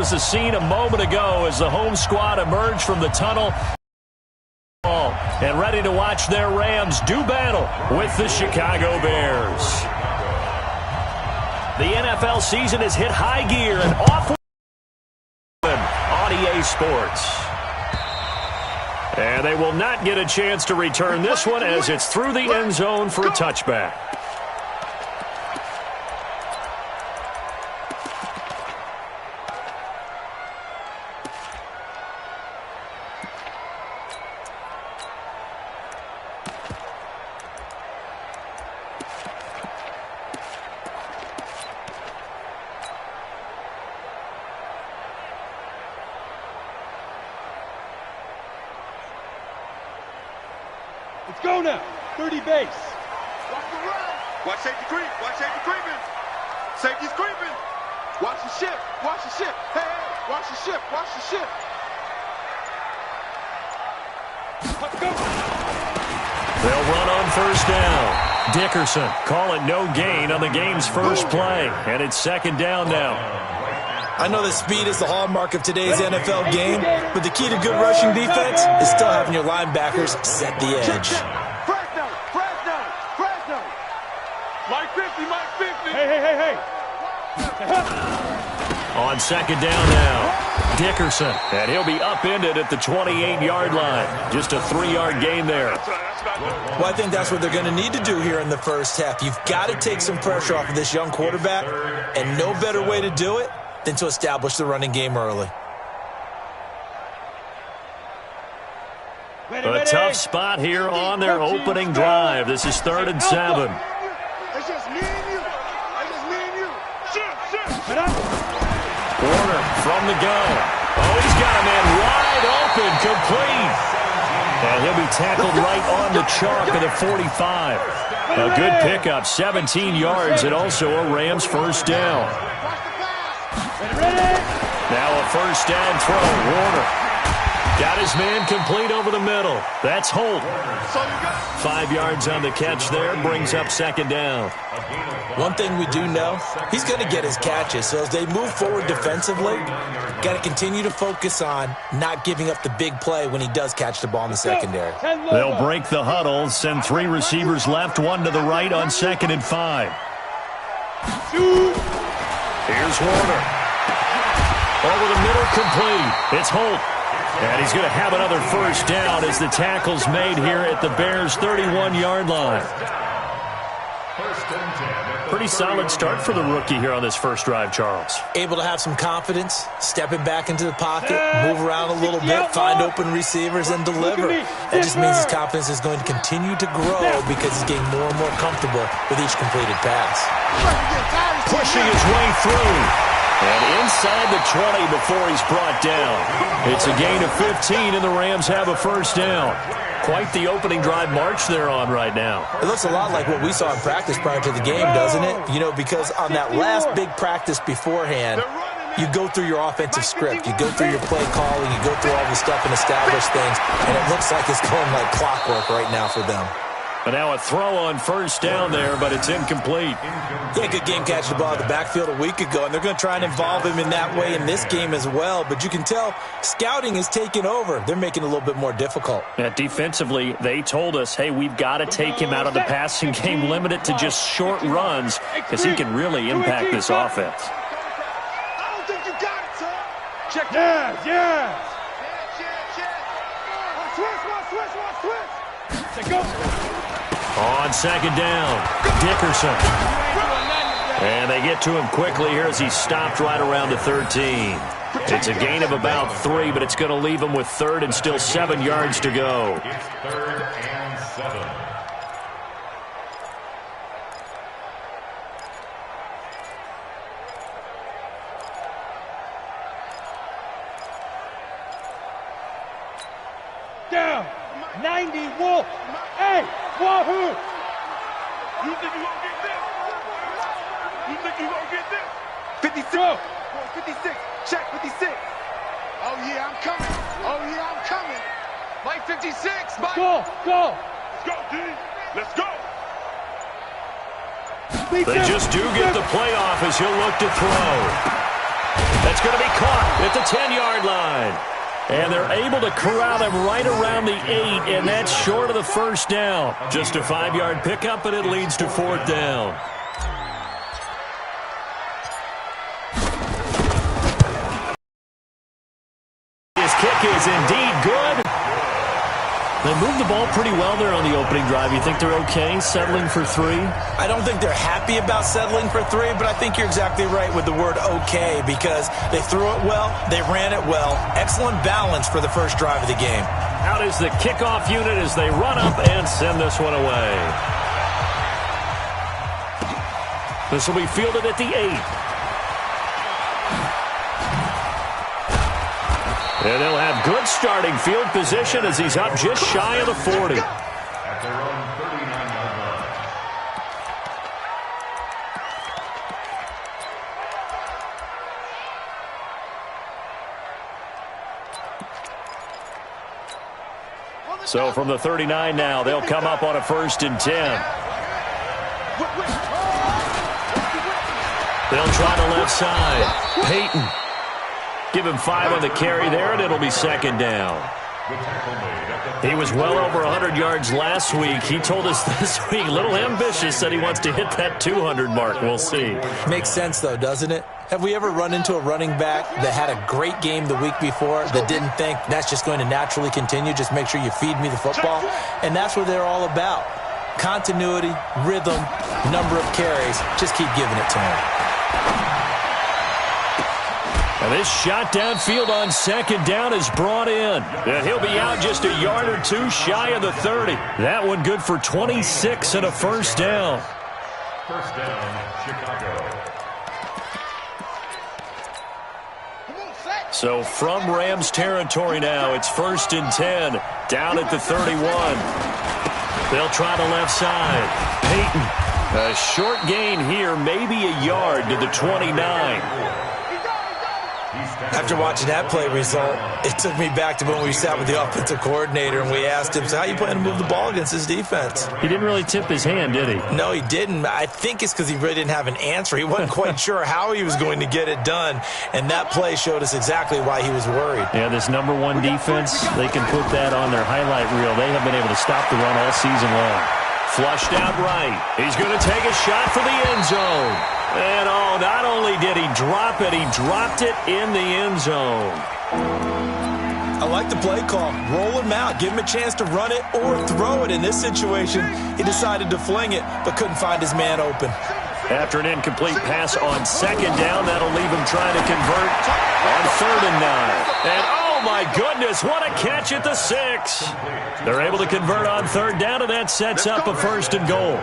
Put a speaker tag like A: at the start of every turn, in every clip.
A: Was the scene a moment ago as the home squad emerged from the tunnel and ready to watch their Rams do battle with the Chicago Bears. The NFL season has hit high gear and off on EA Sports. And they will not get a chance to return this one as it's through the end zone for a touchback.
B: Let's go now. 30 base.
C: Watch the run. Watch safety creep. Watch safety creeping. Safety's creeping. Watch the ship. Watch the ship. Hey, hey. Watch the ship. Watch the ship.
B: Let's go.
A: They'll run on first down. Dickerson calling no gain on the game's first play. And it's second down now.
D: I know that speed is the hallmark of today's NFL game, but the key to good rushing defense is still having your linebackers set the edge.
C: Fresno. Mike 50, Mike 50.
B: Hey.
A: On second down now, Dickerson. And he'll be upended at the 28-yard line. Just a 3-yard gain there.
D: Well, I think that's what they're going to need to do here in the first half. You've got to take some pressure off of this young quarterback, and no better way to do it than to establish the running game early.
A: A tough spot here on their opening drive. This is 3rd and 7.
C: It's just me and you. Shit.
A: Warner from the gun. Oh, he's got a man wide open, complete. And he'll be tackled right on the chalk of the 45. A good pickup, 17 yards, and also a Rams first down. Now a first down throw. Warner got his man complete over the middle. That's Holt. 5 yards on the catch there, brings up second down.
D: One thing we do know, he's going to get his catches. So as they move forward defensively, got to continue to focus on not giving up the big play when he does catch the ball in the secondary.
A: They'll break the huddle, send 3 receivers left, 1 to the right on 2nd and 5. Here's Warner. Over the middle, complete. It's Holt. And he's going to have another first down as the tackle's made here at the Bears' 31-yard line. Pretty solid start for the rookie here on this first drive, Charles.
D: Able to have some confidence, stepping back into the pocket, move around a little bit, find open receivers, and deliver. That just means his confidence is going to continue to grow because he's getting more and more comfortable with each completed pass.
A: Pushing his way through. And inside the 20 before he's brought down. It's a gain of 15, and the Rams have a first down. Quite the opening drive march they're on right now.
D: It looks a lot like what we saw in practice prior to the game, doesn't it? You know, because on that last big practice beforehand, you go through your offensive script. You go through your play calling. You go through all the stuff and establish things. And it looks like it's going like clockwork right now for them.
A: But now a throw on first down there, but it's incomplete.
D: Yeah, good game catching the ball in the backfield a week ago, and they're going to try and involve him in that way in this game as well. But you can tell scouting is taking over. They're making it a little bit more difficult.
A: Defensively, they told us, hey, we've got to take him out of the passing game, limit it to just short runs, because he can really impact this offense.
C: I don't think you got it, sir.
B: Check. Yes.
C: Switch.
B: Let's go.
A: On second down, Dickerson. And they get to him quickly here as he's stopped right around the 13. It's a gain of about 3, but it's going to leave him with 3rd and still 7 yards to go.
E: It's 3rd and 7.
B: Down. 90 Wolf. Hey, Wahoo.
C: You think you gonna get this? You think you gonna get this? 56.
B: Go.
C: 56. Check 56. Oh yeah, I'm coming. Mike 56. Mike.
B: Go.
C: Let's go, D. Let's go.
A: They just do get the playoff as he'll look to throw. That's going to be caught at the 10-yard line. And they're able to corral him right around the 8, and that's short of the first down. Just a 5-yard pickup, and it leads to 4th down. His kick is indeed good. They moved the ball pretty well there on the opening drive. You think they're okay settling for 3?
D: I don't think they're happy about settling for 3, but I think you're exactly right with the word okay, because they threw it well, they ran it well. Excellent balance for the first drive of the game.
A: Out is the kickoff unit as they run up and send this one away. This will be fielded at the 8. And they'll have good starting field position as he's up just shy of the 40.
E: At their own 39-yard line.
A: So from the 39 now, they'll come up on a 1st and 10. They'll try the left side. Peyton. Give him 5 on the carry there, and it'll be 2nd down. He was well over 100 yards last week. He told us this week, a little ambitious, said he wants to hit that 200 mark. We'll see.
D: Makes sense, though, doesn't it? Have we ever run into a running back that had a great game the week before that didn't think that's just going to naturally continue? Just make sure you feed me the football. And that's what they're all about. Continuity, rhythm, number of carries. Just keep giving it to him.
A: And this shot downfield on 2nd down is brought in. And he'll be out just a yard or 2 shy of the 30. That one good for 26 and a 1st down.
E: 1st down, Chicago.
A: So from Rams territory now, it's 1st and 10. Down at the 31. They'll try the left side. Peyton. A short gain here, maybe a yard to the 29.
D: After watching that play result, it took me back to when we sat with the offensive coordinator and we asked him, so how you plan to move the ball against this defense?
A: He didn't really tip his hand, did he?
D: No, he didn't. I think it's because he really didn't have an answer. He wasn't quite sure how he was going to get it done, and that play showed us exactly why he was worried.
A: Yeah, this number 1 defense, they can put that on their highlight reel. They have been able to stop the run all season long. Flushed out right. He's going to take a shot for the end zone. And, oh, not only did he drop it, he dropped it in the end zone.
D: I like the play call. Roll him out. Give him a chance to run it or throw it. In this situation, he decided to fling it, but couldn't find his man open.
A: After an incomplete pass on 2nd down, that'll leave him trying to convert on 3rd and 9. And, oh, my goodness, what a catch at the 6. They're able to convert on 3rd down, and that sets up a 1st and goal.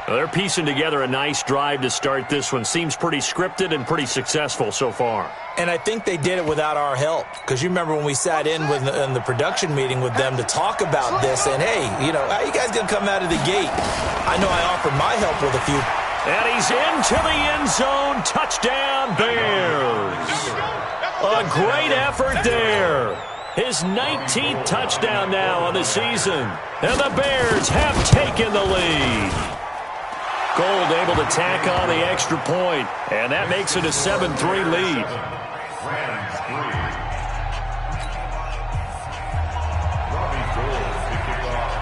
A: They're piecing together a nice drive to start this one. Seems pretty scripted and pretty successful so far.
D: And I think they did it without our help. Because you remember when we sat in the production meeting with them to talk about this, and, hey, you know, how you guys going to come out of the gate? I know I offered my help with a few.
A: And he's into the end zone. Touchdown, Bears. A great effort there. His 19th touchdown now on the season. And the Bears have taken the lead. Gold able to tack on the extra point, and that makes it a 7-3 lead.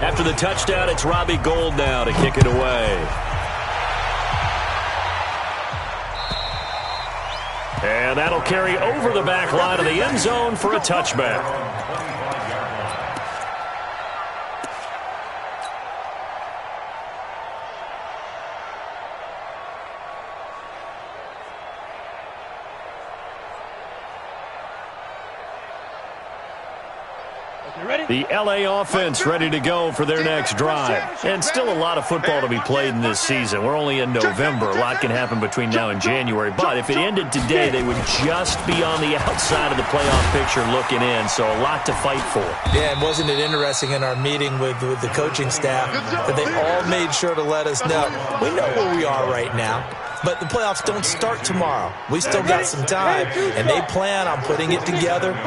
A: After the touchdown, it's Robbie Gould now to kick it away. And that'll carry over the back line of the end zone for a touchback. The L.A. offense ready to go for their next drive. And still a lot of football to be played in this season. We're only in November. A lot can happen between now and January. But if it ended today, they would just be on the outside of the playoff picture looking in. So a lot to fight for.
D: Yeah, and wasn't it interesting in our meeting with the coaching staff that they all made sure to let us know, we know where we are right now. but the playoffs don't start tomorrow. We still got some time, and they plan on putting it together,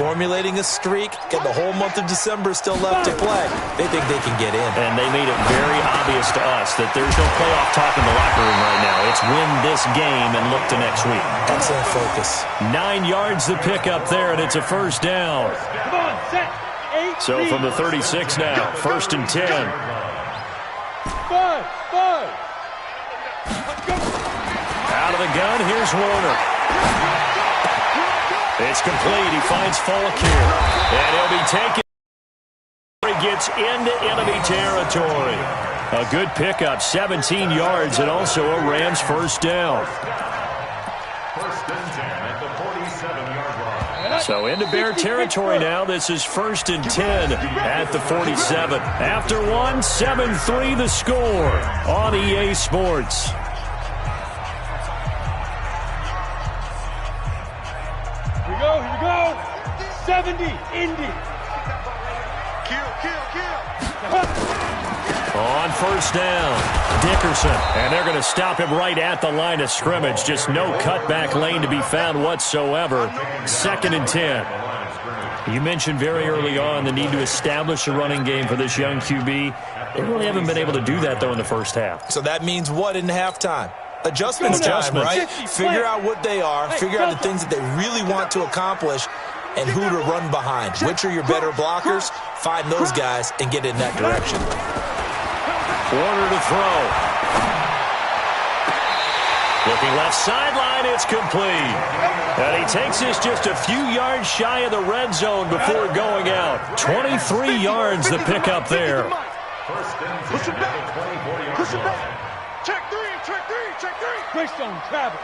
D: formulating a streak, and the whole month of December is still left to play. They think they can get in.
A: And they made it very obvious to us that there's no playoff talk in the locker room right now. It's win this game and look to next week.
D: Excellent focus.
A: 9 yards the pickup there, and it's a first down.
B: Come on, set. 8.
A: So from the 36 now, 1st and 10.
B: 5.
A: Out of the gun, here's Warner. It's complete. He finds Folakir. And he'll be taken. He gets into enemy territory. A good pickup, 17 yards, and also a Rams first down.
E: 1st and 10 at the 47-yard line.
A: So into Bear territory now. This is 1st and 10 at the 47. After one, 7-3 the score on EA Sports.
B: Here we go. 70, Indy.
C: Kill.
A: On first down, Dickerson. And they're going to stop him right at the line of scrimmage. Just no cutback lane to be found whatsoever. 2nd and 10. You mentioned very early on the need to establish a running game for this young QB. They really haven't been able to do that, though, in the first half.
D: So that means what in halftime? Adjustments time, right? Figure out what they are, figure out the things that they really want to accomplish, and who to run behind. Which are your better blockers? Find those guys and get in that direction.
A: Warner to throw. Looking left sideline, it's complete. And he takes this just a few yards shy of the red zone before going out. 23 yards the pickup there.
E: 1st and 10 at the 24-yard line.
C: Check three.
B: Greystone Travis.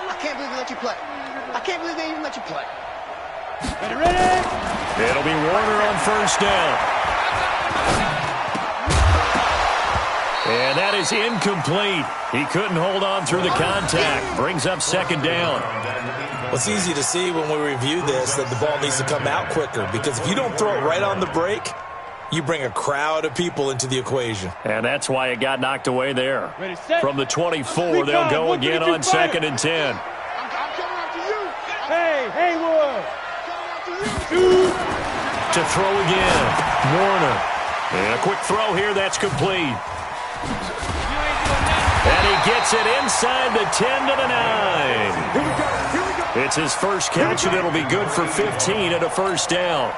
F: I can't believe they let you play. I can't believe they even let you play.
B: Ready?
A: It'll be Warner on first down. And that is incomplete. He couldn't hold on through the contact. Brings up 2nd down.
D: Well, it's easy to see when we review this that the ball needs to come out quicker, because if you don't throw it right on the break, you bring a crowd of people into the equation.
A: And that's why it got knocked away there.
B: Ready, set.
A: From the 24, they'll go again on 2nd and 10.
C: I'm coming after you.
B: Hey, Haywood.
A: To throw again, Warner. And a quick throw here, that's complete. And he gets it inside the 10 to the 9.
C: Here we go.
A: It's his first catch, and it'll be good for 15 and a first down.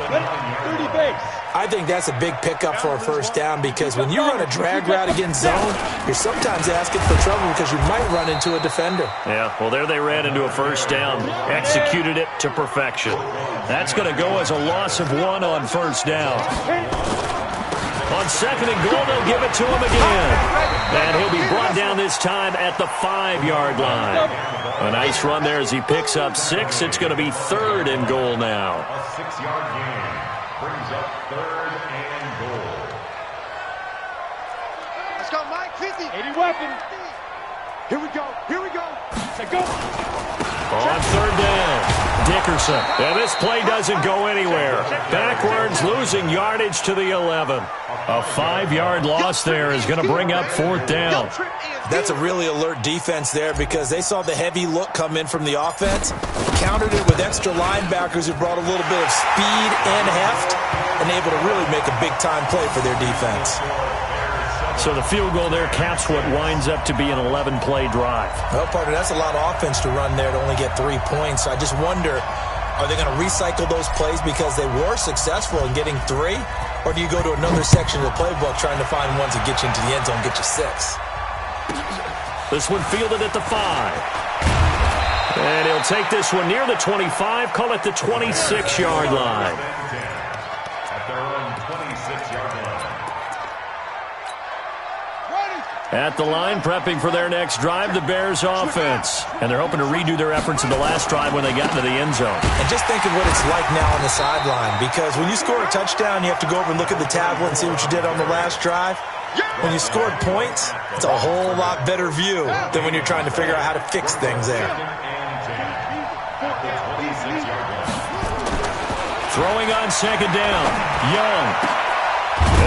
B: 30 base.
D: I think that's a big pickup for a first down, because when you run a drag route against zone, you're sometimes asking for trouble because you might run into a defender.
A: Yeah, well, there they ran into a first down. Executed it to perfection. That's going to go as a loss of 1 on first down. On 2nd and goal, they'll give it to him again. And he'll be brought down this time at the 5-yard line. A nice run there as he picks up 6. It's going to be 3rd and goal now.
E: A 6-yard gain brings up 3rd and goal.
F: Let's go, Mike. 50.
B: 80 weapon.
C: Here we go.
B: Say go.
A: On 3rd down, Dickerson. And this play doesn't go anywhere. Backwards, losing yardage to the 11. A 5-yard loss there is going to bring up 4th down.
D: That's a really alert defense there, because they saw the heavy look come in from the offense, countered it with extra linebackers who brought a little bit of speed and heft, and able to really make a big-time play for their defense.
A: So the field goal there caps what winds up to be an 11-play drive.
D: Well, partner, that's a lot of offense to run there to only get 3 points. So I just wonder, are they going to recycle those plays because they were successful in getting 3? Or do you go to another section of the playbook trying to find ones that get you into the end zone, get you 6?
A: This one fielded at the 5. And he'll take this one near the 25, call it the 26-yard line.
E: At their own 26-yard line.
A: At the line, prepping for their next drive, the Bears offense. And they're hoping to redo their efforts in the last drive when they got into the end zone.
D: And just think of what it's like now on the sideline, because when you score a touchdown, you have to go over and look at the tablet and see what you did on the last drive. When you scored points, it's a whole lot better view than when you're trying to figure out how to fix things there.
A: Throwing on 2nd down, Young.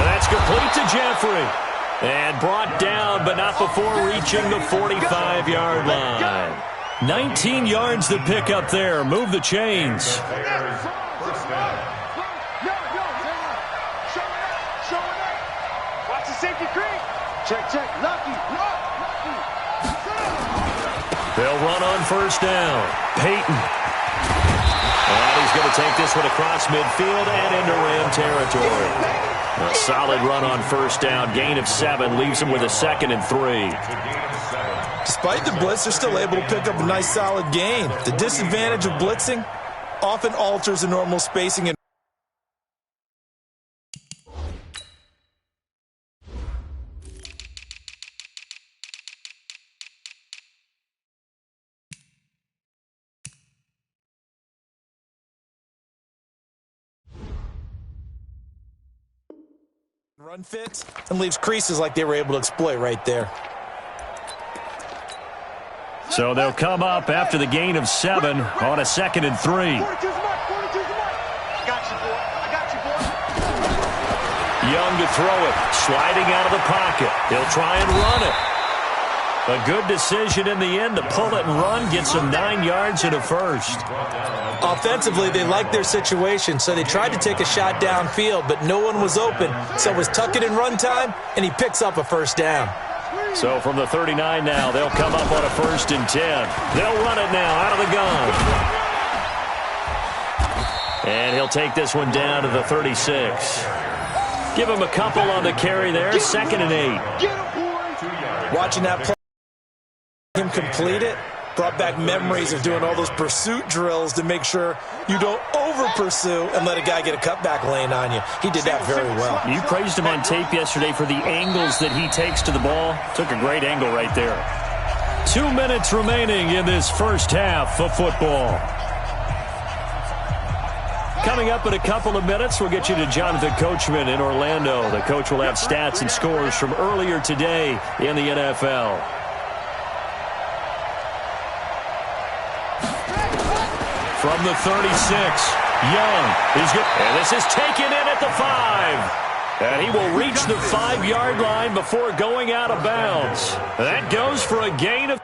A: And that's complete to Jeffrey. And brought down, but not before reaching the 45-yard line. 19 yards to pick up there. Move the chains.
B: Watch the safety creep. Check. Lucky.
A: They'll run on first down. Peyton. And he's going to take this one across midfield and into Ram territory. A solid run on first down. Gain of 7 leaves him with a 2nd and 3.
D: Despite the blitz, they're still able to pick up a nice solid gain. The disadvantage of blitzing often alters the normal spacing and run fits and leaves creases like they were able to exploit right there.
A: So they'll come up after the gain of 7 on a 2nd and 3.
F: I got you, boy.
A: Young to throw it, sliding out of the pocket. He'll try and run it. A good decision in the end to pull it and run, get some 9 yards and a first.
D: Offensively, they liked their situation, so they tried to take a shot downfield, but no one was open. So it was tuck it in run time, and he picks up a first down.
A: So from the 39 now, they'll come up on a 1st and 10. They'll run it now out of the gun. And he'll take this one down to the 36. Give him a couple on the carry there, 2nd and 8.
D: Watching that play, him complete it, brought back memories of doing all those pursuit drills to make sure you don't over-pursue and let a guy get a cutback lane on you. He did that very well.
A: You praised him on tape yesterday for the angles that he takes to the ball. Took a great angle right there. 2 minutes remaining in this first half of football. Coming up in a couple of minutes, we'll get you to Jonathan Coachman in Orlando. The coach will have stats and scores from earlier today in the NFL. From the 36, Young is good. And this is taken in at the 5. And he will reach the 5-yard line before going out of bounds. That goes for a gain of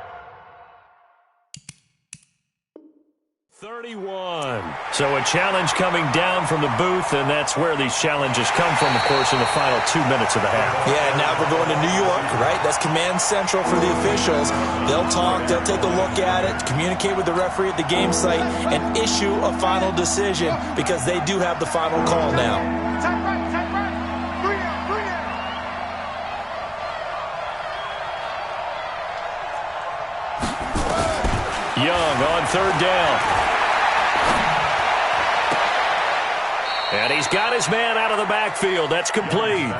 A: 31. So a challenge coming down from the booth, and that's where these challenges come from, of course, in the final 2 minutes of the half.
D: Yeah, now we're going to New York, right? That's command central for the officials. They'll talk, they'll take a look at it, communicate with the referee at the game site, and issue a final decision because they do have the final call now.
A: Young on 3rd down. And he's got his man out of the backfield. That's complete.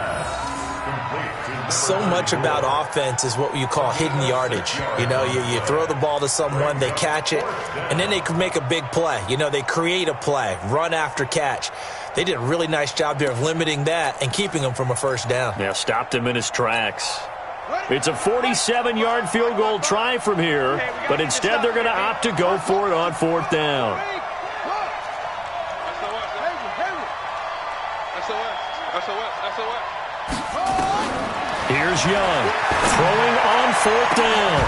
D: So much about offense is what you call hidden yardage. You know, you throw the ball to someone, they catch it, and then they can make a big play. You know, they create a play, run after catch. They did a really nice job there of limiting that and keeping him from a first down.
A: Yeah, stopped him in his tracks. It's a 47-yard field goal try from here, but instead they're going to opt to go for it on 4th down. Here's Young throwing on 4th down.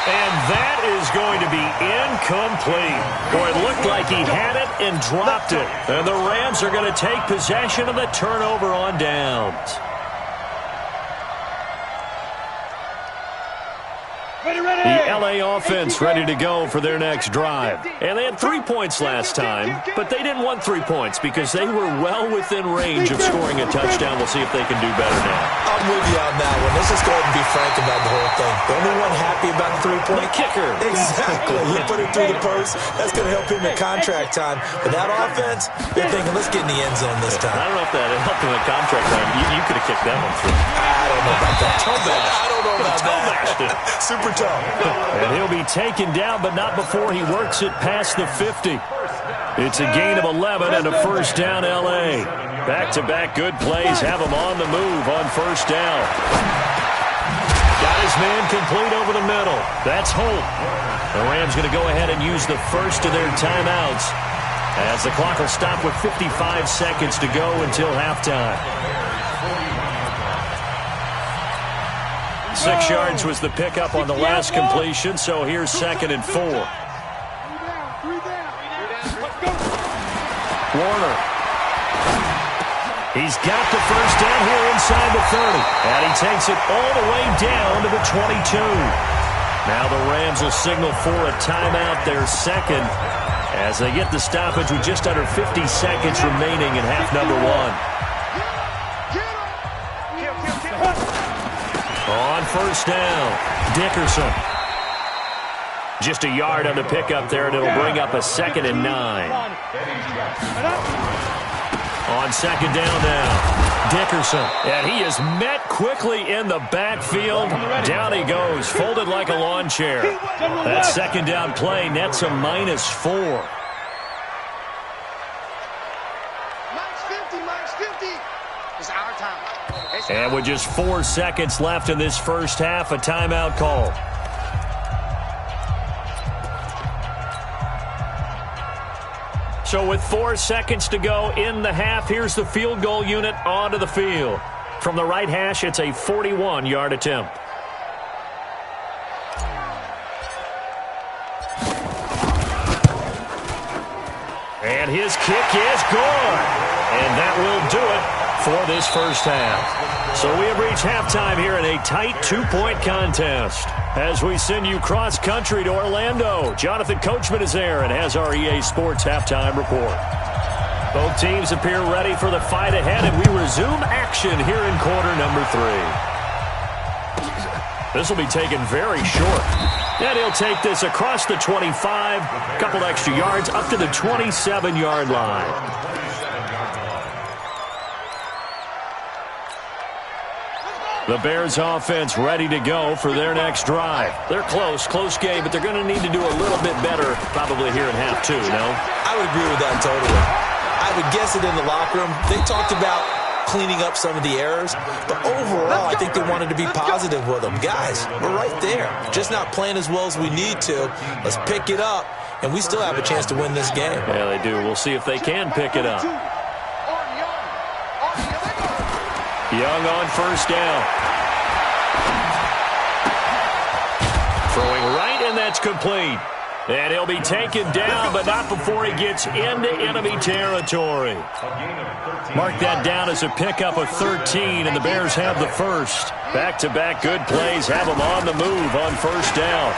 A: And that is going to be incomplete. Boy, it looked like he had it and dropped it. And the Rams are going to take possession of the turnover on downs. The LA offense ready to go for their next drive. And they had 3 points last time, but they didn't want 3 points because they were well within range of scoring a touchdown. We'll see if they can do better now.
D: I'm with you on that one. Let's just go ahead and be frank about the whole thing. The only one happy about the 3-point?
A: The kicker.
D: Exactly. He put it through the post. That's going to help him in contract time. But that offense, they're thinking, let's get in the end zone this time.
A: I don't know if that helped him in contract time. You could have kicked that one through.
D: I don't know about that.
A: I don't know about
D: that. Super tough.
A: And he'll be taken down, but not before he works it past the 50. It's a gain of 11 and a first down L.A. Back-to-back good plays have him on the move on first down. Got his man complete over the middle. That's Holt. The Rams going to go ahead and use the first of their timeouts as the clock will stop with 55 seconds to go until halftime. 6 yards was the pickup on the last completion, so here's 2nd and 4. Warner. He's got the first down here inside the 30. And he takes it all the way down to the 22. Now the Rams will signal for a timeout, their second, as they get the stoppage with just under 50 seconds remaining in half number 1. On first down, Dickerson. Just a yard on the pickup there, and it'll bring up a 2nd and 9. On 2nd down now, Dickerson. And he is met quickly in the backfield. Down he goes, folded like a lawn chair. That 2nd down play nets a -4.
F: It's our time.
A: And with just 4 seconds left in this first half, a timeout call. So with 4 seconds to go in the half, here's the field goal unit onto the field. From the right hash, it's a 41-yard attempt. And his kick is good. And that will do it for this first half. So we have reached halftime here in a tight 2-point contest. As we send you cross-country to Orlando, Jonathan Coachman is there and has our EA Sports halftime report. Both teams appear ready for the fight ahead, and we resume action here in quarter number 3. This will be taken very short. And he'll take this across the 25, a couple extra yards, up to the 27-yard line. The Bears offense ready to go for their next drive. They're close game, but they're going to need to do a little bit better probably here in half 2, no?
D: I would agree with that totally. I would guess it in the locker room. They talked about cleaning up some of the errors, but overall, I think they wanted to be positive with them. Guys, we're right there. Just not playing as well as we need to. Let's pick it up, and we still have a chance to win this game.
A: Yeah, they do. We'll see if they can pick it up. Young on first down. Throwing right, and that's complete. And he'll be taken down, but not before he gets into enemy territory. Mark that down as a pickup of 13, and the Bears have the first. Back-to-back good plays have them on the move on first down.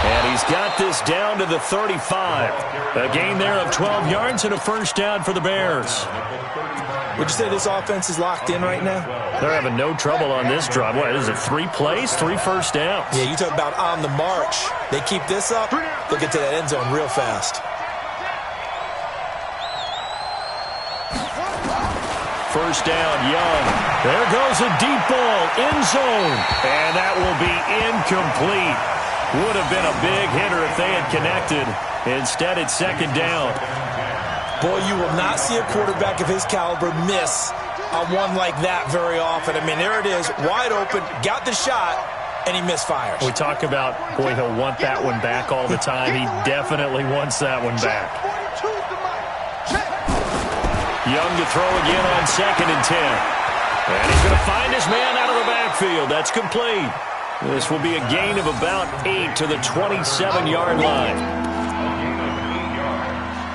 A: And he's got this down to the 35. A gain there of 12 yards and a first down for the Bears.
D: Would you say this offense is locked in right now?
A: They're having no trouble on this drive. What, is it 3 plays, 3 first downs?
D: Yeah, you talk about on the march. They keep this up, they'll get to that end zone real fast.
A: First down, Young. There goes a deep ball, end zone. And that will be incomplete. Would have been a big hitter if they had connected. Instead, it's 2nd down.
D: Boy, you will not see a quarterback of his caliber miss on one like that very often. I mean, there it is, wide open, got the shot, and he misfires.
A: We talk about, boy, he'll want that one back all the time. He definitely wants that one back. Young to throw again on 2nd and 10. And he's going to find his man out of the backfield. That's complete. This will be a gain of about 8 to the 27-yard line.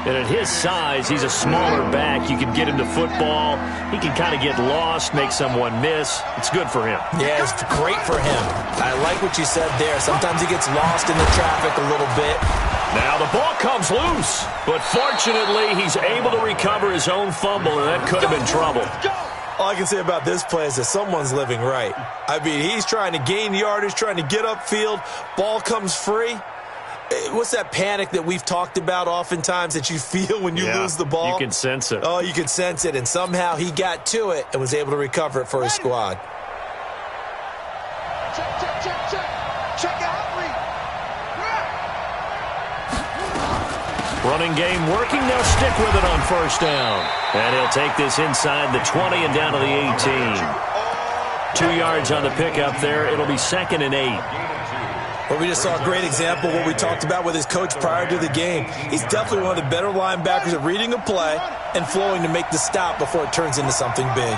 A: And at his size, he's a smaller back. You can get him to football. He can kind of get lost, make someone miss. It's good for him.
D: Yeah, it's great for him. I like what you said there. Sometimes he gets lost in the traffic a little bit.
A: Now the ball comes loose, but fortunately he's able to recover his own fumble, and that could have been trouble.
D: All I can say about this play is that someone's living right. I mean, he's trying to gain yardage, trying to get upfield. Ball comes free. What's that panic that we've talked about oftentimes that you feel when you lose the ball?
A: You can sense it.
D: Oh, you can sense it, and somehow he got to it and was able to recover it for his squad.
F: Check out, read.
A: Running game working. Now stick with it on first down. And he'll take this inside the 20 and down to the 18. 2 yards on the pickup there. It'll be 2nd and 8.
D: Well, we just saw a great example of what we talked about with his coach prior to the game. He's definitely one of the better linebackers at reading a play and flowing to make the stop before it turns into something big.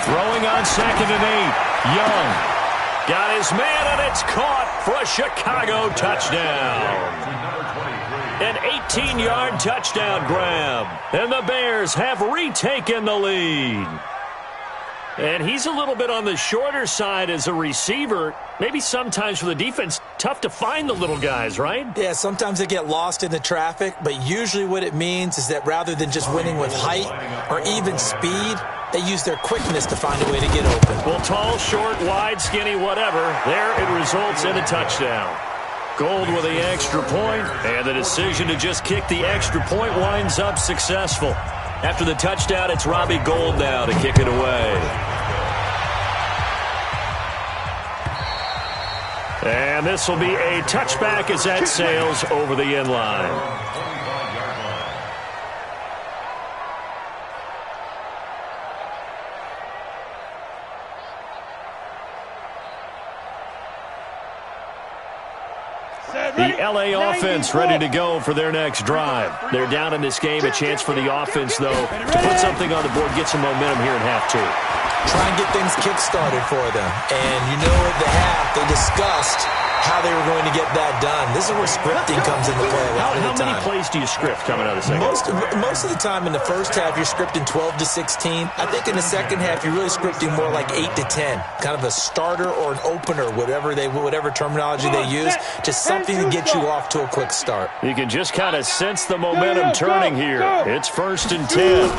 A: Throwing on 2nd and 8. Young got his man, and it's caught for a Chicago touchdown. An 18-yard touchdown grab. And the Bears have retaken the lead. And he's a little bit on the shorter side as a receiver. Maybe sometimes for the defense, tough to find the little guys, right?
D: Yeah, sometimes they get lost in the traffic, but usually what it means is that rather than just winning with height or even speed, they use their quickness to find a way to get open.
A: Well, tall, short, wide, skinny, whatever, there it results in a touchdown. Gold with the extra point, and the decision to just kick the extra point winds up successful. After the touchdown, it's Robbie Gould now to kick it away. And this will be a touchback as that sails over the end line. The LA offense ready to go for their next drive. They're down in this game. A chance for the offense, though, to put something on the board, get some momentum here in half 2.
D: Try and get things kick-started for them. And you know at the half, they discussed how they were going to get that done. This is where scripting comes into play a lot of the time.
A: How many plays do you script coming out of the second?
D: Most of the time in the first half, you're scripting 12 to 16. I think in the second half, you're really scripting more like 8 to 10. Kind of a starter or an opener, whatever terminology they use. Just something to get you off to a quick start.
A: You can just kind of sense the momentum turning here. It's 1st and 10.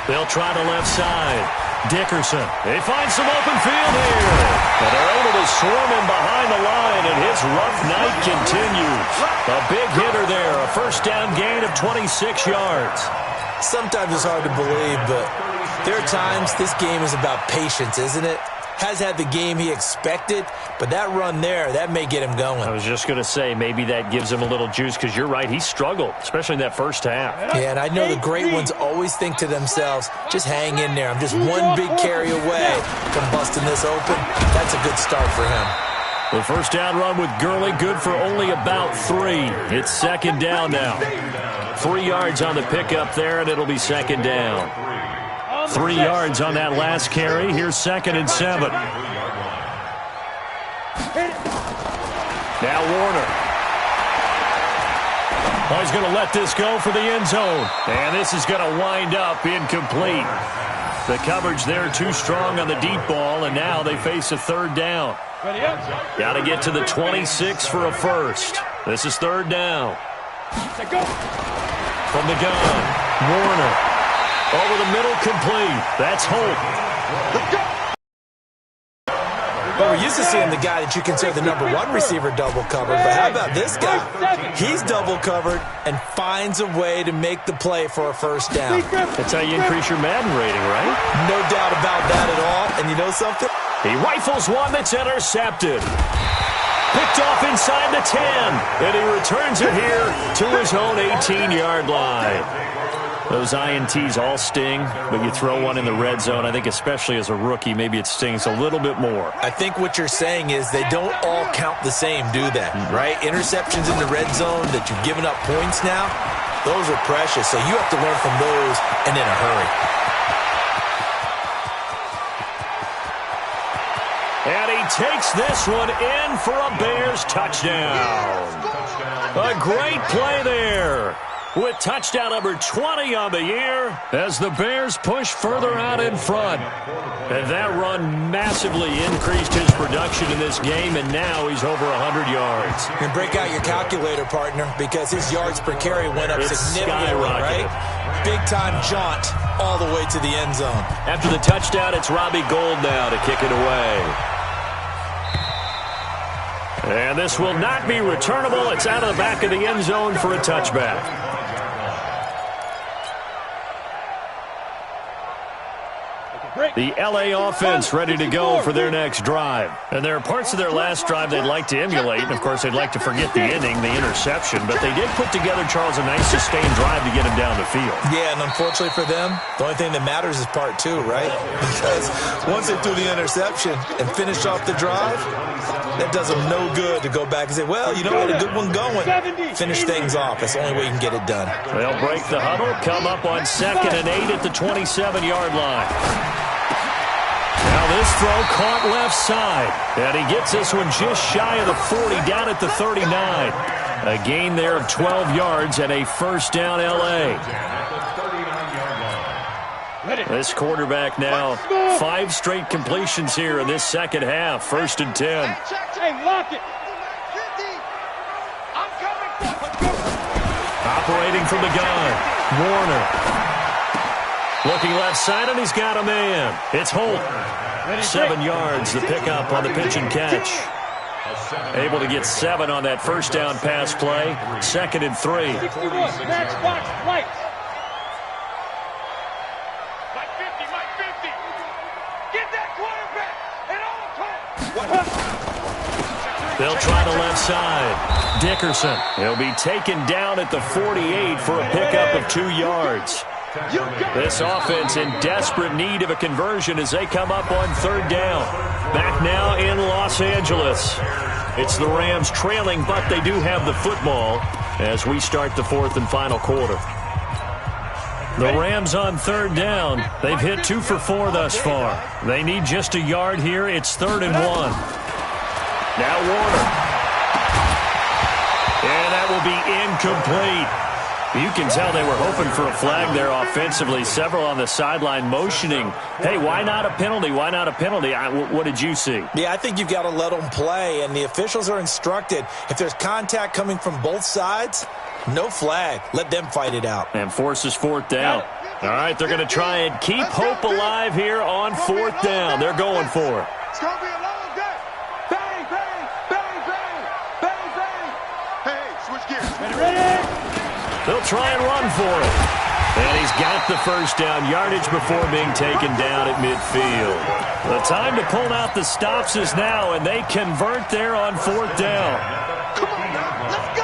A: They'll try the left side. Dickerson. They find some open field here. And they're able to swarm him behind the line, and his rough night continues. A big hitter there. A first down gain of 26 yards.
D: Sometimes it's hard to believe, but there are times this game is about patience, isn't it? Has had the game he expected, but that run there, that may get him going.
A: I was just going to say, maybe that gives him a little juice, because you're right, he struggled, especially in that first half.
D: Yeah, and I know the great ones always think to themselves, just hang in there. I'm just one big carry away from busting this open. That's a good start for him.
A: The first down run with Gurley, good for only about 3. It's 2nd down now. 3 yards on the pickup there, and it'll be 2nd down. 3 yards on that last carry. Here's 2nd and 7. Now Warner. Oh, he's going to let this go for the end zone. And this is going to wind up incomplete. The coverage there too strong on the deep ball, and now they face a 3rd down. Got to get to the 26 for a first. This is 3rd down. From the gun, Warner. Over the middle, complete. That's Holt.
D: Well, we're used to seeing the guy that you consider the #1 receiver double covered, but how about this guy? He's double covered and finds a way to make the play for a first down.
A: That's how you increase your Madden rating, right?
D: No doubt about that at all. And you know something?
A: He rifles one that's intercepted. Picked off inside the 10. And he returns it here to his own 18-yard line. Those INTs all sting, but you throw one in the red zone, I think especially as a rookie, maybe it stings a little bit more.
D: I think what you're saying is they don't all count the same, do they? Right? Interceptions in the red zone that you've given up points now, those are precious. So you have to learn from those and in a hurry.
A: And he takes this one in for a Bears touchdown. A great play there, with touchdown number 20 on the year as the Bears push further out in front. And that run massively increased his production in this game, and now he's over 100 yards.
D: And break out your calculator, partner, because his yards per carry went up significantly, right? Big-time jaunt all the way to the end zone.
A: After the touchdown, it's Robbie Gould now to kick it away. And this will not be returnable. It's out of the back of the end zone for a touchback. The LA offense ready to go for their next drive. And there are parts of their last drive they'd like to emulate. And, of course, they'd like to forget the inning, the interception. But they did put together, Charles, a nice sustained drive to get him down the field.
D: Yeah, and unfortunately for them, the only thing that matters is part 2, right? Because once they threw the interception and finished off the drive, that does them no good to go back and say, well, you know what, a good one going. Finish things off. That's the only way you can get it done.
A: They'll break the huddle, come up on 2nd and 8 at the 27-yard line. Now this throw caught left side. And he gets this one just shy of the 40, down at the 39. A gain there of 12 yards and a first down L.A. This quarterback now 5 straight completions here in this second half. First and 10.
B: Hey, lock it. I'm coming.
A: Operating from the gun. Warner. Looking left side, and he's got a man. It's Holt. 7 yards, the pickup on the pitch and catch. Able to get 7 on that first down pass play. Second and 3.
B: Match box, lights. Mike 50, Mike 50. Get that quarterback and all talk.
A: They'll try the left side. Dickerson. He'll be taken down at the 48 for a pickup of 2 yards. This offense in desperate need of a conversion as they come up on third down. Back now in Los Angeles. It's the Rams trailing, but they do have the football as we start the fourth and final quarter. The Rams on third down. They've hit 2 for 4 thus far. They need just a yard here. It's 3rd and 1. Now Warner. And that will be incomplete. You can tell they were hoping for a flag there offensively. Several on the sideline motioning, hey, why not a penalty? Why not a penalty? What did you see?
D: Yeah, I think you've got to let them play, and the officials are instructed. If there's contact coming from both sides, no flag. Let them fight it out.
A: And forces 4th down. All right, they're going to try and keep hope alive here on 4th down. They're going for it.
C: It's going to be a long day. Bang, bang, bang, bang, bang, bang. Hey, switch gears.
B: Ready?
A: They'll try and run for it. And he's got the first down yardage before being taken down at midfield. The time to pull out the stops is now, and they convert there on 4th down.
C: Come on now, let's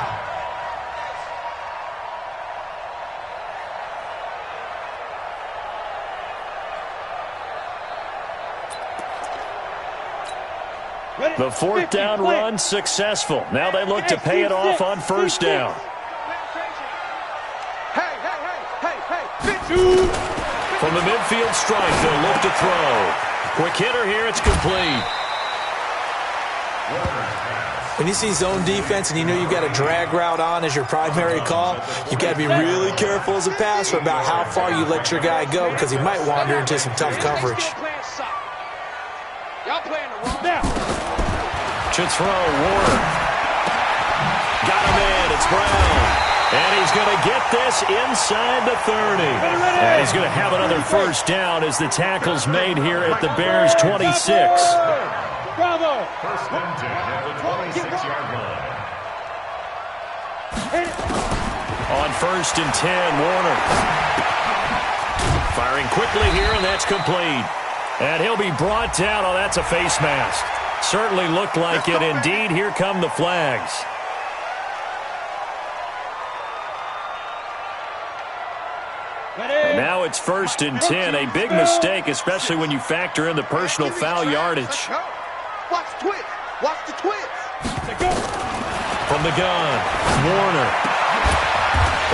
C: go.
A: The 4th down run successful. Now they look to pay it off on first down. From the midfield strike, they'll look to throw. Quick hitter here, it's complete.
D: When you see zone defense and you know you've got a drag route on as your primary call, you've got to be really careful as a passer about how far you let your guy go because he might wander into some tough coverage.
B: Y'all playing the wrong now.
A: To throw, Warner. Got him in, it's Brown. And he's going to get this inside the 30. And he's going to have another first down as the tackle's made here at the Bears' 26.
B: Bravo.
E: First and 10 at the 26-yard line.
A: On first and 10, Warner. Firing quickly here, and that's complete. And he'll be brought down. Oh, that's a face mask. Certainly looked like it. Indeed, here come the flags. And now it's first and 10. A big mistake, especially when you factor in the personal foul yardage.
C: Watch the twist. Watch the twist.
A: From the gun, Warner.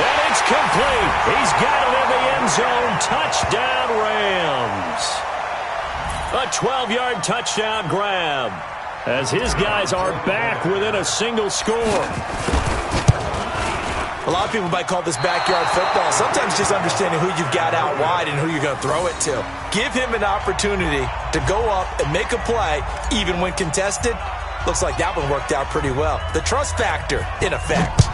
A: And it's complete. He's got it in the end zone. Touchdown, Rams. A 12-yard touchdown grab as his guys are back within a single score.
D: A lot of people might call this backyard football. Sometimes just understanding who you've got out wide and who you're going to throw it to. Give him an opportunity to go up and make a play, even when contested. Looks like that one worked out pretty well. The trust factor, in effect.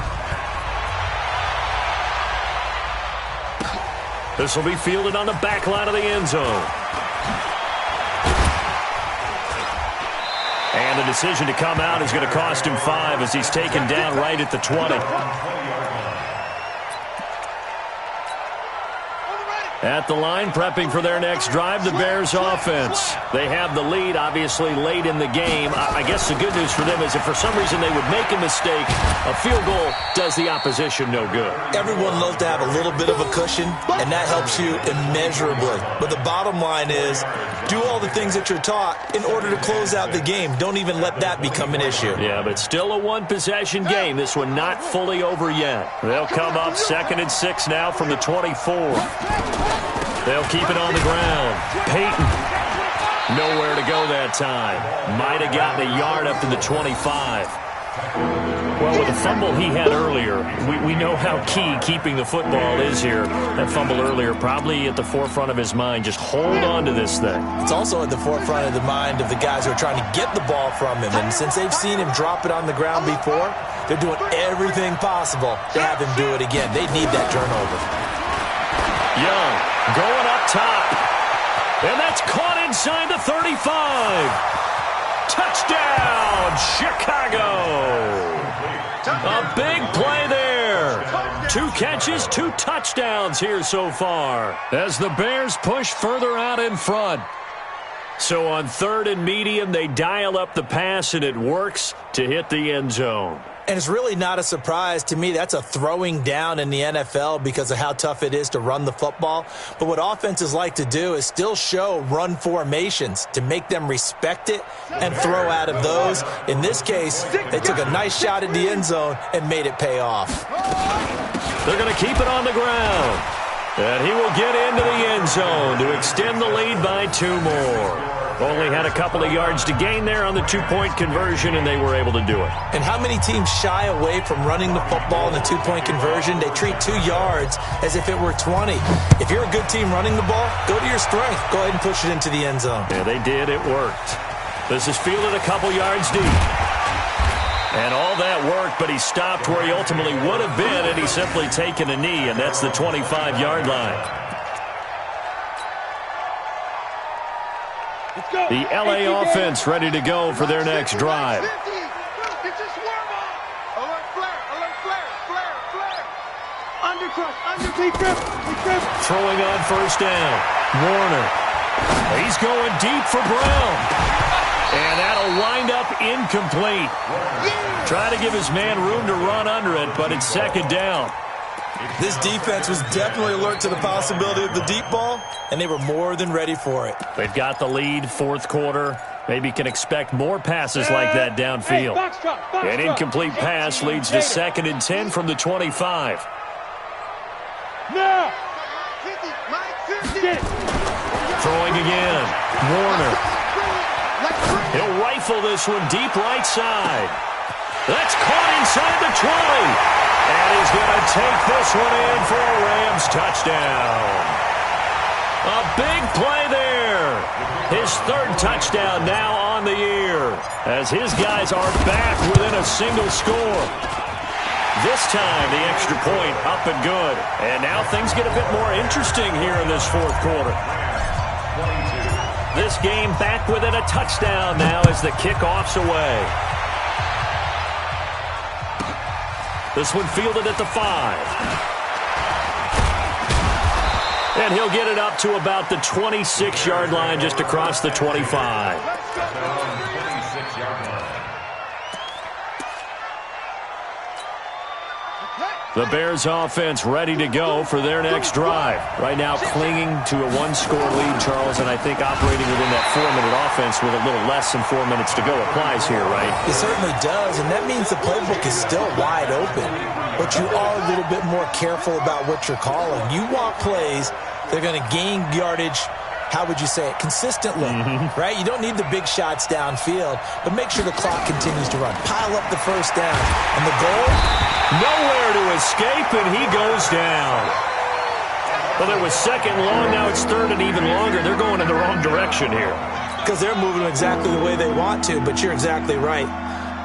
A: This will be fielded on the back line of the end zone. And the decision to come out is going to cost him 5 as he's taken down right at the 20. At the line, prepping for their next drive, the Bears offense. They have the lead, obviously, late in the game. I guess the good news for them is if for some reason they would make a mistake, a field goal does the opposition no good.
D: Everyone loves to have a little bit of a cushion, and that helps you immeasurably. But the bottom line is, do all the things that you're taught in order to close out the game. Don't even let that become an issue.
A: Yeah, but still a one-possession game. This one not fully over yet. They'll come up 2nd and 6 now from the 24. They'll keep it on the ground. Peyton. Nowhere to go that time. Might have gotten a yard up to the 25. Well, with the fumble he had earlier, we know how key keeping the football is here. That fumble earlier probably at the forefront of his mind. Just hold on to this thing.
D: It's also at the forefront of the mind of the guys who are trying to get the ball from him. And since they've seen him drop it on the ground before, they're doing everything possible to have him do it again. They need that turnover.
A: Young going up top. And that's caught inside the 35. Touchdown, Chicago. A big play there. 2 catches, 2 touchdowns here so far as the Bears push further out in front. So on 3rd and medium, they dial up the pass, and it works to hit the end zone.
D: And it's really not a surprise to me. That's a throwing down in the NFL because of how tough it is to run the football. But what offenses like to do is still show run formations to make them respect it and throw out of those. In this case, they took a nice shot at the end zone and made it pay off.
A: They're going to keep it on the ground. And he will get into the end zone to extend the lead by 2 more. Only had a couple of yards to gain there on the 2-point conversion, and they were able to do it.
D: And how many teams shy away from running the football in the 2-point conversion? They treat 2 yards as if it were 20. If you're a good team running the ball, go to your strength. Go ahead and push it into the end zone.
A: Yeah, they did. It worked. This is fielded a couple yards deep. And all that worked, but he stopped where he ultimately would have been, and he's simply taken a knee, and that's the 25-yard line. The LA offense ready to go for their next drive. Throwing on 1st down. Warner. He's going deep for Brown. And that'll wind up incomplete. Trying to give his man room to run under it, but it's 2nd down.
D: This defense was definitely alert to the possibility of the deep ball, and they were more than ready for it.
A: They've got the lead, 4th quarter. Maybe can expect more passes like that downfield. An incomplete pass leads to 2nd and 10 from the 25.
B: Now.
A: Throwing again. Warner. He'll rifle this one deep right side. That's caught inside the 20. And he's going to take this one in for a Rams touchdown. A big play there. His 3rd touchdown now on the year as his guys are back within a single score. This time, the extra point up and good. And now things get a bit more interesting here in this 4th quarter. This game back within a touchdown now as the kickoff's away. This one fielded at the 5. And he'll get it up to about the 26-yard line just across the 25. The Bears offense ready to go for their next drive. Right now clinging to a 1-score lead, Charles, and I think operating within that 4-minute offense with a little less than 4 minutes to go applies here, right?
D: It certainly does, and that means the playbook is still wide open. But you are a little bit more careful about what you're calling. You want plays that are going to gain yardage, how would you say it, consistently, right? You don't need the big shots downfield, but make sure the clock continues to run. Pile up the 1st down. And the goal?
A: Nowhere to escape, and he goes down. Well, there was 2nd long, now it's 3rd and even longer. They're going in the wrong direction here.
D: Because they're moving exactly the way they want to, but you're exactly right.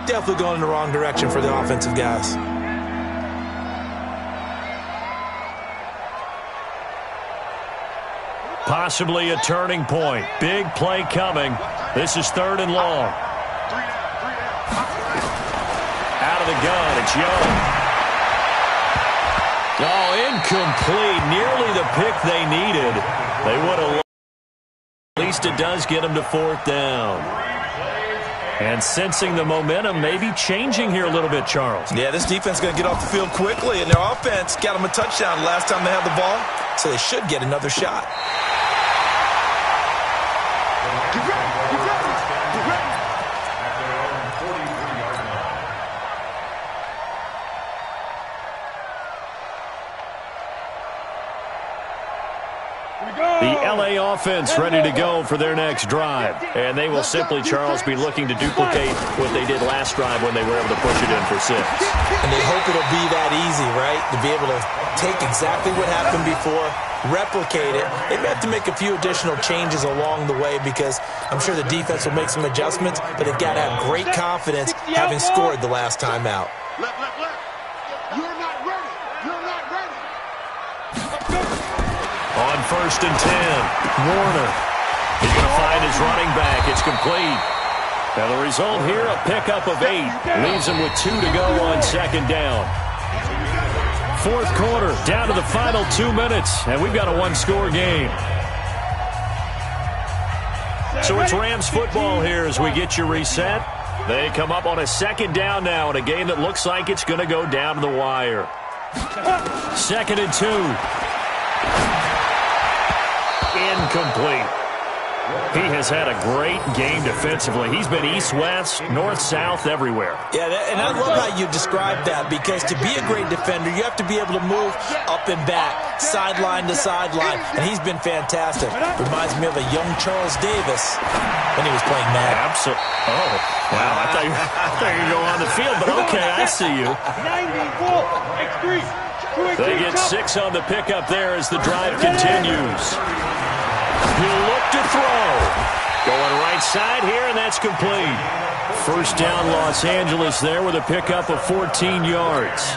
D: Definitely going in the wrong direction for the offensive guys.
A: Possibly a turning point. Big play coming. This is 3rd and long. Out of the gun, it's Young. Oh, incomplete. Nearly the pick they needed. They would have lost. At least it does get them to 4th down. And sensing the momentum maybe changing here a little bit, Charles.
D: Yeah, this defense is going to get off the field quickly, and their offense got them a touchdown last time they had the ball, so they should get another shot.
A: The LA offense ready to go for their next drive. And they will simply, Charles, be looking to duplicate what they did last drive when they were able to push it in for 6.
D: And they hope it'll be that easy, right? To be able to take exactly what happened before, replicate it. They may have to make a few additional changes along the way because I'm sure the defense will make some adjustments, but they've got to have great confidence having scored the last time out.
C: Left, left, left. You're not ready. You're not ready.
A: On 1st and 10, Warner. He's going to find his running back. It's complete. Now the result here, a pickup of 8. Leaves him with 2 to go on 2nd down. 4th quarter, down to the final 2 minutes, and we've got a 1-score game. So it's Rams football here as we get you reset. They come up on a 2nd down now in a game that looks like it's going to go down to the wire. 2nd and 2. Incomplete. He has had a great game defensively. He's been east-west, north-south, everywhere.
D: Yeah, and I love how you described that because to be a great defender, you have to be able to move up and back, sideline to sideline, and he's been fantastic. Reminds me of a young Charles Davis when he was playing Madden.
A: Absolutely. Oh, wow. I thought you were going to go on the field, but okay, I see you.
B: 94,
A: They get 6 on the pickup there as the drive continues. He'll look to throw. Going right side here, and that's complete. 1st down, Los Angeles there with a pickup of 14 yards.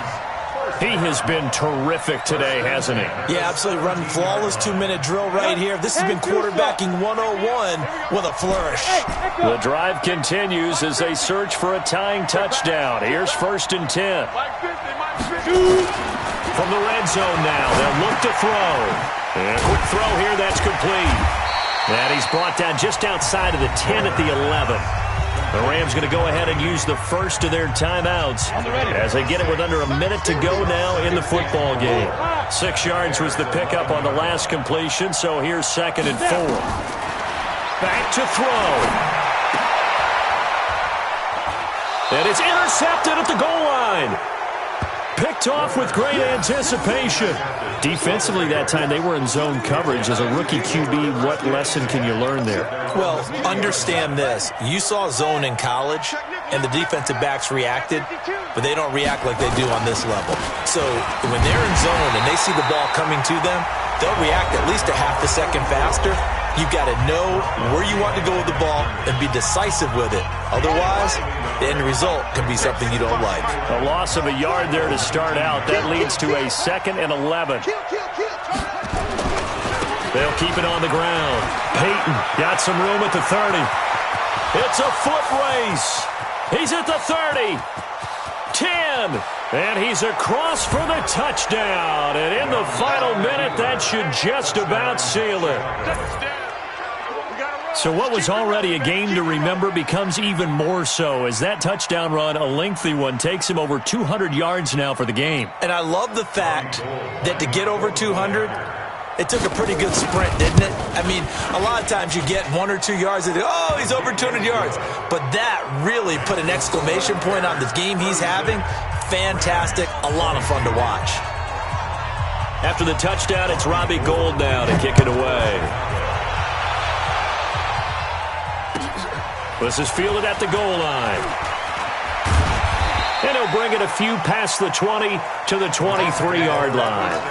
A: He has been terrific today, hasn't he?
D: Yeah, absolutely. Running flawless 2-minute drill right here. This has been quarterbacking 101 with a flourish.
A: The drive continues as they search for a tying touchdown. Here's 1st and 10. From the red zone now, they'll look to throw. And a quick throw here, that's complete. And he's brought down just outside of the 10 at the 11. The Rams going to go ahead and use the first of their timeouts as they get it with under a minute to go now in the football game. 6 yards was the pickup on the last completion, so here's 2nd and 4. Back to throw. And it's intercepted at the goal line. Picked off with great anticipation. Defensively that time, they were in zone coverage. As a rookie QB, what lesson can you learn there?
D: Well, understand this. You saw zone in college, and the defensive backs reacted, but they don't react like they do on this level. So when they're in zone and they see the ball coming to them, they'll react at least a half a second faster. You've got to know where you want to go with the ball and be decisive with it. Otherwise, the end result can be something you don't like.
A: A loss of a yard there to start out. That leads to a 2nd and 11. They'll keep it on the ground. Peyton got some room at the 30. It's a foot race. He's at the 30. 10. And he's across for the touchdown. And in the final minute, that should just about seal it. So what was already a game to remember becomes even more so as that touchdown run, a lengthy one, takes him over 200 yards now for the game.
D: And I love the fact that to get over 200, it took a pretty good sprint, didn't it? I mean, a lot of times you get 1 or 2 yards and oh, he's over 200 yards. But that really put an exclamation point on the game he's having. Fantastic, a lot of fun to watch.
A: After the touchdown, it's Robbie Gould now to kick it away. This is fielded at the goal line. And he'll bring it a few past the 20 to the 23-yard line.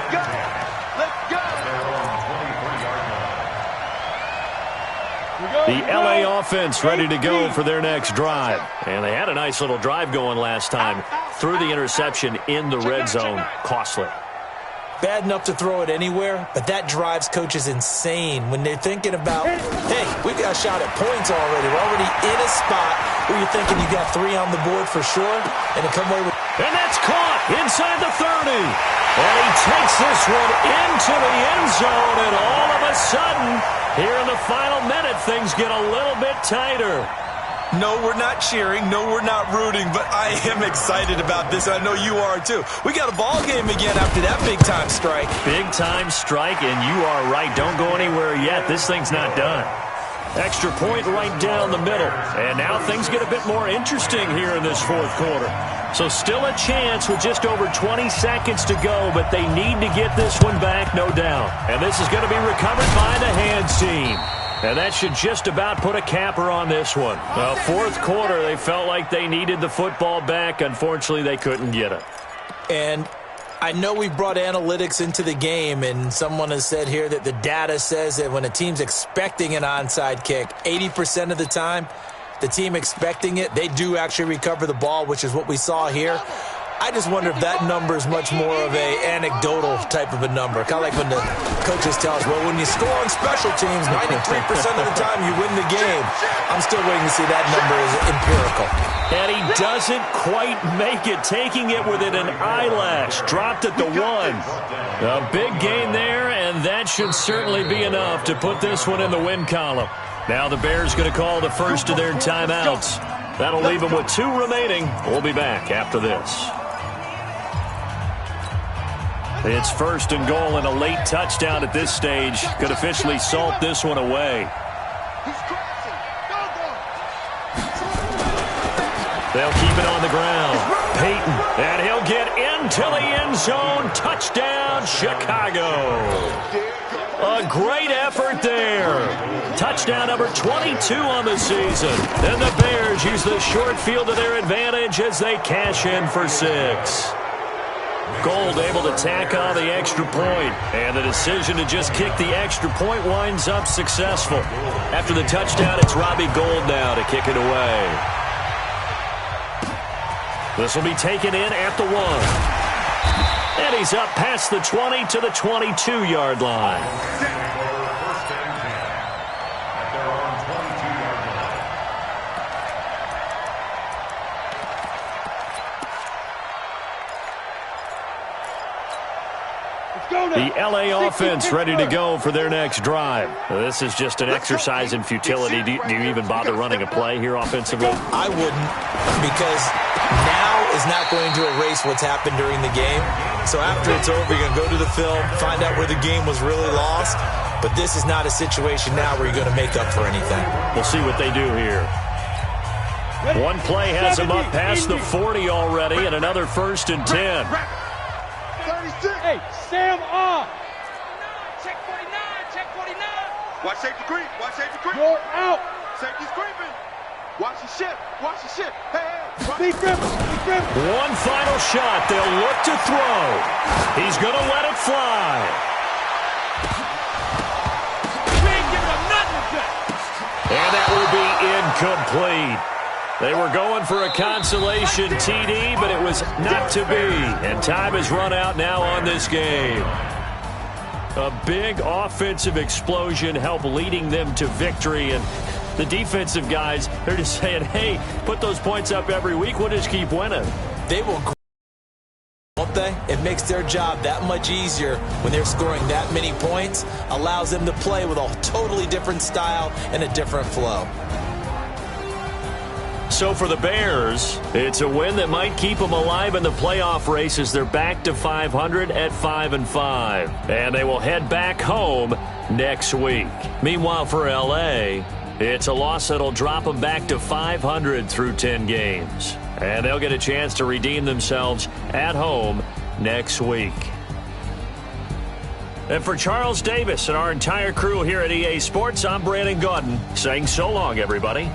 A: The LA offense ready to go for their next drive. And they had a nice little drive going last time. Threw the interception in the red zone. Costly.
D: Bad enough to throw it anywhere, but that drives coaches insane when they're thinking about, hey, we got a shot at points already. We're already in a spot where you're thinking you got 3 on the board for sure, and to come away with...
A: And that's caught inside the 30. And he takes this one into the end zone, and all of a sudden, here in the final minute, things get a little bit tighter.
D: No, we're not cheering. No, we're not rooting, but I am excited about this. I know you are, too. We got a ball game again after that big-time strike.
A: Big-time strike, and you are right. Don't go anywhere yet. This thing's not done. Extra point right down the middle. And now things get a bit more interesting here in this fourth quarter. So still a chance with just over 20 seconds to go, but they need to get this one back, no doubt. And this is going to be recovered by the hands team. And that should just about put a capper on this one. Fourth quarter, they felt like they needed the football back. Unfortunately, they couldn't get it.
D: And I know we brought analytics into the game, and someone has said here that the data says that when a team's expecting an onside kick, 80% of the time, the team expecting it, they do actually recover the ball, which is what we saw here. I just wonder if that number is much more of a anecdotal type of a number. Kind of like when the coaches tell us, well, when you score on special teams, 93% of the time you win the game. I'm still waiting to see that number is empirical.
A: And he doesn't quite make it, taking it within an eyelash. Dropped at the 1. A big gain there, and that should certainly be enough to put this one in the win column. Now the Bears going to call the first of their timeouts. That'll leave them with 2 remaining. We'll be back after this. It's first and goal and a late touchdown at this stage. Could officially salt this one away. They'll keep it on the ground. Peyton, and he'll get into the end zone. Touchdown, Chicago. A great effort there. Touchdown number 22 on the season. And the Bears use the short field to their advantage as they cash in for 6. Gold able to tack on the extra point, and the decision to just kick the extra point winds up successful. After the touchdown, it's Robbie Gould now to kick it away. This will be taken in at the 1. And he's up past the 20 to the 22-yard line. The LA offense ready to go for their next drive. This is just an exercise in futility. Do you even bother running a play here offensively?
D: I wouldn't, because now is not going to erase what's happened during the game. So after it's over, you're going to go to the film, find out where the game was really lost. But this is not a situation now where you're going to make up for anything.
A: We'll see what they do here. One play has them up past the 40 already, and another 1st and 10.
B: Hey, Sam off.
C: Check 49, check 49. Watch safety creep, watch safety creep.
B: You're out.
C: Safety's creeping. Watch the ship, watch the ship. Hey,
B: Be gripping.
A: One final shot. They'll look to throw. He's going to let it fly.
B: We ain't giving him nothing to do.
A: And that will be incomplete. They were going for a consolation TD, but it was not to be. And time has run out now on this game. A big offensive explosion helped leading them to victory. And the defensive guys, they're just saying, hey, put those points up every week. We'll just keep winning.
D: They will, won't they? It makes their job that much easier when they're scoring that many points. Allows them to play with a totally different style and a different flow.
A: So for the Bears, it's a win that might keep them alive in the playoff race as they're back to 500 at 5-5. And they will head back home next week. Meanwhile, for LA, it's a loss that'll drop them back to 500 through 10 games. And they'll get a chance to redeem themselves at home next week. And for Charles Davis and our entire crew here at EA Sports, I'm Brandon Gaudin saying so long, everybody.